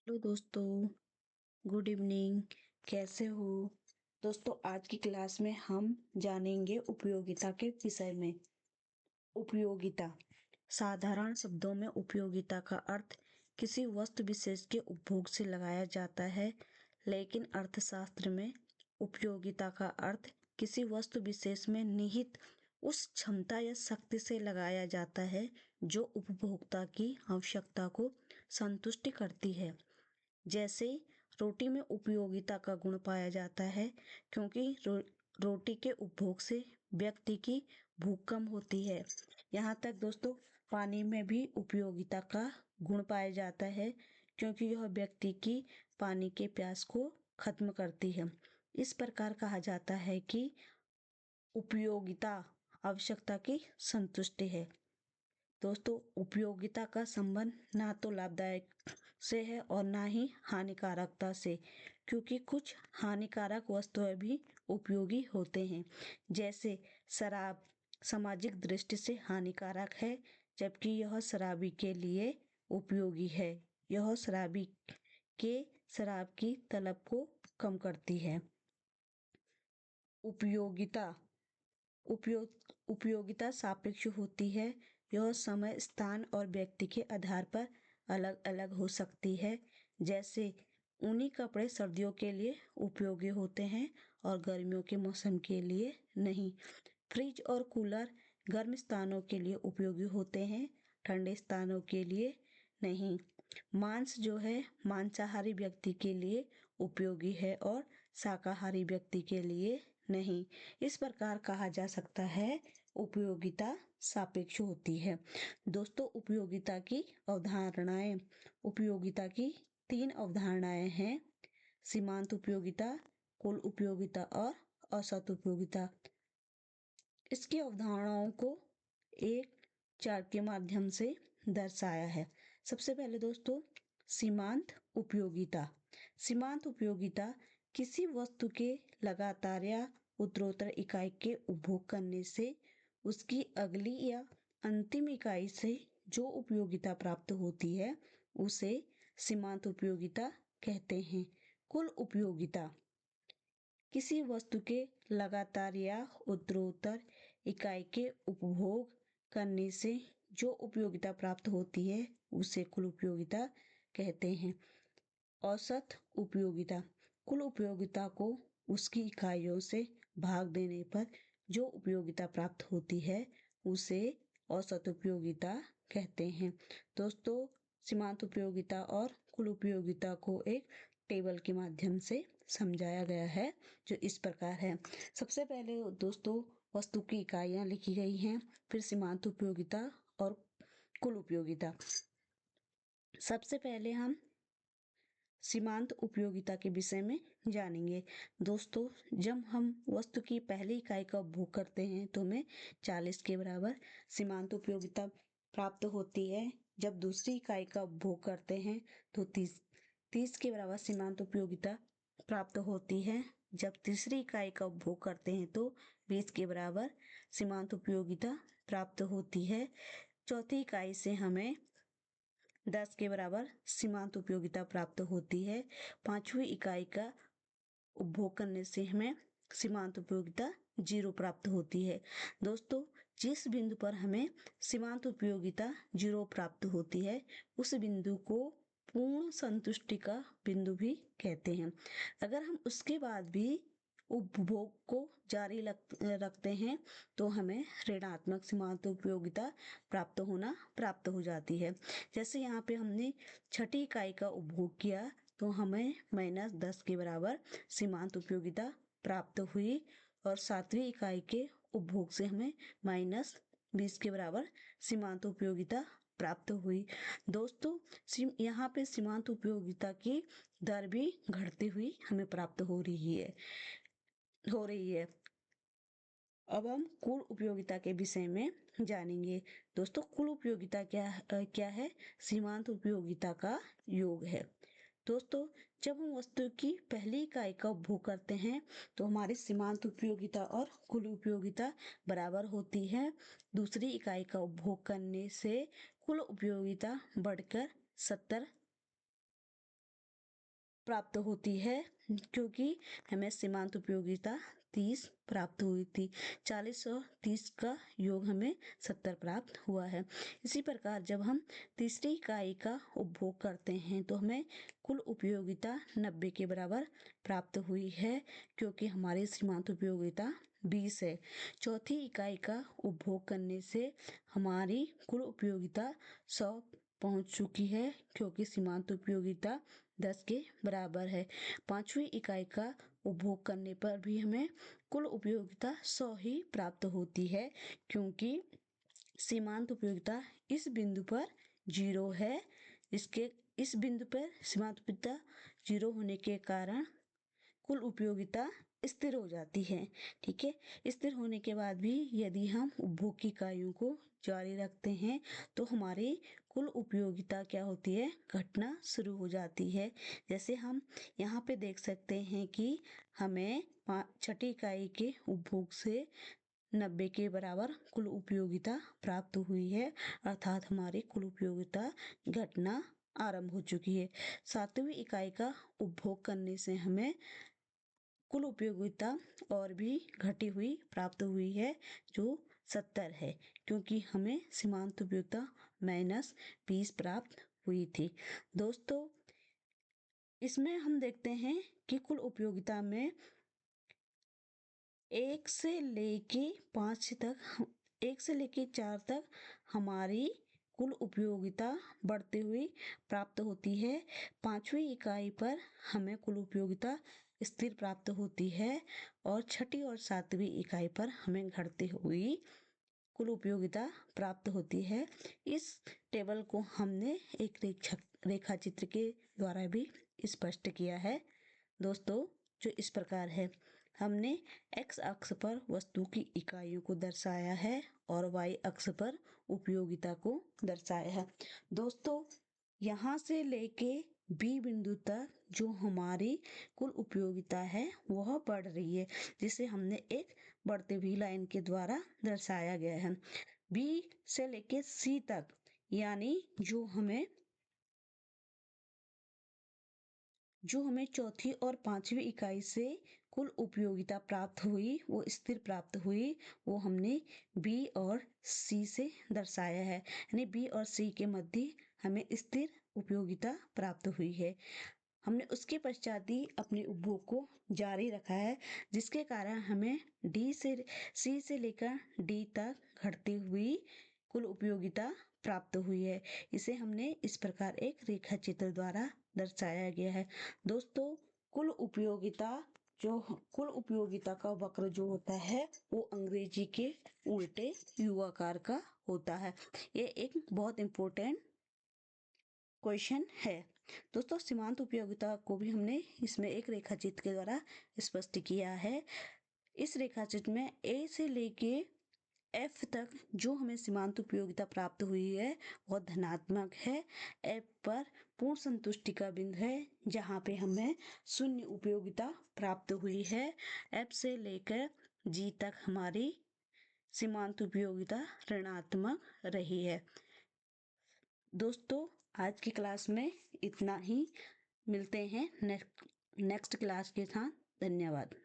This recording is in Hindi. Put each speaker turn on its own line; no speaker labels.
हेलो दोस्तों, गुड इवनिंग। कैसे हो दोस्तों? आज की क्लास में हम जानेंगे उपयोगिता के विषय में। उपयोगिता साधारण शब्दों में उपयोगिता का अर्थ किसी वस्तु विशेष के उपभोग से लगाया जाता है, लेकिन अर्थशास्त्र में उपयोगिता का अर्थ किसी वस्तु विशेष में निहित उस क्षमता या शक्ति से लगाया जाता है जो उपभोक्ता की आवश्यकता को संतुष्टि करती है। जैसे रोटी में उपयोगिता का गुण पाया जाता है, क्योंकि रोटी के उपभोग से व्यक्ति की भूख कम होती है। यहाँ तक दोस्तों, पानी में भी उपयोगिता का गुण पाया जाता है, क्योंकि यह व्यक्ति की पानी के प्यास को खत्म करती है। इस प्रकार कहा जाता है कि उपयोगिता आवश्यकता की संतुष्टि है। दोस्तों, उपयोगिता का संबंध ना तो लाभदायक से है और ना ही हानिकारकता से, क्योंकि कुछ हानिकारक वस्तुएं भी उपयोगी होते हैं। जैसे शराब सामाजिक दृष्टि से हानिकारक है, जबकि यह शराबी के लिए उपयोगी है। यह शराबी के शराब की तलब को कम करती है। उपयोगिता उपयोगिता सापेक्ष होती है। यह समय, स्थान और व्यक्ति के आधार पर अलग अलग हो सकती है। जैसे ऊनी कपड़े सर्दियों के लिए उपयोगी होते हैं और गर्मियों के मौसम के लिए नहीं। फ्रिज और कूलर गर्म स्थानों के लिए उपयोगी होते हैं, ठंडे स्थानों के लिए नहीं। मांस जो है मांसाहारी व्यक्ति के लिए उपयोगी है और शाकाहारी व्यक्ति के लिए नहीं। इस प्रकार कहा जा सकता है उपयोगिता सापेक्ष होती है। दोस्तों, उपयोगिता की अवधारणाएं। उपयोगिता की 3 अवधारणाएं हैं: सीमांत उपयोगिता, कुल उपयोगिता और औसत उपयोगिता। इसकी अवधारणाओं को एक चार्ट के माध्यम से दर्शाया है। सबसे पहले दोस्तों, सीमांत उपयोगिता। सीमांत उपयोगिता किसी वस्तु के लगातार या उत्तरोत्तर इकाई के उपभोग करने से उसकी अगली या अंतिम इकाई से जो उपयोगिता प्राप्त होती है उसे सीमांत उपयोगिता कहते हैं। कुल उपयोगिता किसी वस्तु के लगातार या उत्तरोत्तर इकाई के उपभोग करने से जो उपयोगिता प्राप्त होती है उसे कुल उपयोगिता कहते हैं। औसत उपयोगिता कुल उपयोगिता को उसकी इकाइयों से भाग देने पर जो उपयोगिता प्राप्त होती है उसे औसत उपयोगिता कहते हैं। दोस्तों, सीमांत उपयोगिता और कुल उपयोगिता को एक टेबल के माध्यम से समझाया गया है, जो इस प्रकार है। सबसे पहले दोस्तों, वस्तु की इकाइयां लिखी गई हैं, फिर सीमांत उपयोगिता और कुल उपयोगिता। सबसे पहले हम सीमांत उपयोगिता के विषय में जानेंगे। दोस्तों, जब हम वस्तु की पहली इकाई का उपभोग करते हैं तो हमें 40 के बराबर सीमांत उपयोगिता प्राप्त होती है। जब दूसरी इकाई का उपभोग करते हैं तो 30 के बराबर सीमांत उपयोगिता प्राप्त होती है। जब तीसरी इकाई का उपभोग करते हैं तो 20 के बराबर सीमांत उपयोगिता प्राप्त होती है। चौथी इकाई से हमें 10 के बराबर सीमांत उपयोगिता प्राप्त होती है। पांचवी इकाई का उपभोग करने से हमें सीमांत उपयोगिता 0 प्राप्त होती है। दोस्तों, जिस बिंदु पर हमें सीमांत उपयोगिता 0 प्राप्त होती है उस बिंदु को पूर्ण संतुष्टि का बिंदु भी कहते हैं। अगर हम उसके बाद भी उपभोग को जारी रखते हैं तो हमें ऋणात्मक सीमांत उपयोगिता प्राप्त हो जाती है। जैसे यहाँ पे हमने छठी इकाई का उपभोग किया तो हमें -10 के बराबर सीमांत उपयोगिता प्राप्त हुई और सातवीं इकाई के उपभोग से हमें -20 के बराबर सीमांत उपयोगिता प्राप्त हुई। दोस्तों, यहाँ पे सीमांत उपयोगिता की दर भी घटती हुई हमें प्राप्त हो रही है। अब हम कुल उपयोगिता के विषय में जानेंगे। दोस्तों, कुल उपयोगिता क्या है? सीमांत उपयोगिता का योग है। दोस्तों, जब हम वस्तु की पहली इकाई का उपभोग करते हैं तो हमारी सीमांत उपयोगिता और कुल उपयोगिता बराबर होती है। दूसरी इकाई का उपभोग करने से कुल उपयोगिता बढ़कर 70 प्राप्त होती है, क्योंकि हमें सीमांत उपयोगिता 30 प्राप्त हुई थी। 40 और 30 का योग हमें 70 प्राप्त हुआ है। इसी प्रकार जब हम तीसरी इकाई का उपभोग करते हैं तो हमें कुल उपयोगिता 90 के बराबर प्राप्त हुई है, क्योंकि हमारी सीमांत उपयोगिता 20 है। चौथी इकाई का उपभोग करने से हमारी कुल उपयोगिता 100 पहुंच चुकी है, क्योंकि सीमांत उपयोगिता 10 के बराबर है। पांचवी इकाई का उपभोग करने पर भी हमें कुल उपयोगिता 100 ही प्राप्त होती है, क्योंकि सीमांत उपयोगिता इस बिंदु पर 0 है। इस बिंदु पर सीमांत उपयोगिता 0 होने के कारण कुल उपयोगिता स्थिर हो जाती है। ठीक है, स्थिर होने के बाद भी यदि हम उपभोग की इकाइयों को जारी रखते हैं तो हमारी कुल उपयोगिता क्या होती है, घटना शुरू हो जाती है। जैसे हम यहाँ पे देख सकते हैं कि हमें छठी इकाई के उपभोग से 90 के बराबर कुल उपयोगिता प्राप्त हुई है, अर्थात हमारी कुल उपयोगिता घटना आरंभ हो चुकी है। सातवीं इकाई का उपभोग करने से हमें कुल उपयोगिता और भी घटी हुई प्राप्त हुई है, जो 70 है, क्योंकि हमें सीमांत उपयोगिता -20 प्राप्त हुई थी। दोस्तों, इसमें हम देखते हैं कि कुल उपयोगिता में 1 से लेके 5 तक 1 से लेके 4 तक हमारी कुल उपयोगिता बढ़ती हुई प्राप्त होती है। पांचवी इकाई पर हमें कुल उपयोगिता स्थिर प्राप्त होती है और छठी और सातवीं इकाई पर हमें घटती हुई कुल उपयोगिता प्राप्त होती है। इस टेबल को हमने एक रेखा चित्र के द्वारा भी स्पष्ट किया है दोस्तों, जो इस प्रकार है। हमने x अक्ष पर वस्तु की इकाइयों को दर्शाया है और y अक्ष पर उपयोगिता को दर्शाया है। दोस्तों, यहाँ से लेके B बिंदु तक जो हमारी कुल उपयोगिता है वह बढ़ रही है, जिसे हमने एक बढ़ती हुई लाइन के द्वारा दर्शाया गया है। B से लेके C तक, यानी जो हमें चौथी और पांचवी इकाई से कुल उपयोगिता प्राप्त हुई, वो स्थिर प्राप्त हुई, वो हमने B और C से दर्शाया है। यानी B और C के मध्य हमें स्थिर उपयोगिता प्राप्त हुई है। हमने उसके पश्चात ही अपने उपभोग को जारी रखा है, जिसके कारण हमें C से लेकर D तक घटती हुई कुल उपयोगिता प्राप्त हुई है। इसे हमने इस प्रकार एक रेखा चित्र द्वारा दर्शाया गया है। दोस्तों, कुल उपयोगिता का वक्र जो होता है वो अंग्रेजी के उल्टे यू आकार का होता है। ये एक बहुत इम्पोर्टेंट क्वेश्चन है। दोस्तों, सीमांत उपयोगिता को भी हमने इसमें एक रेखा चित्र के द्वारा स्पष्ट किया है। इस रेखा चित्र में A से लेके F तक जो हमें सीमांत उपयोगिता प्राप्त हुई है वह धनात्मक है। F पर पूर्ण संतुष्टि का बिंदु है, जहाँ पे हमें शून्य उपयोगिता प्राप्त हुई है। F से लेकर G तक हमारी सीमांत उपयोगिता ऋणात्मक रही है। दोस्तों, आज की क्लास में इतना ही। मिलते हैं नेक्स्ट क्लास के साथ। धन्यवाद।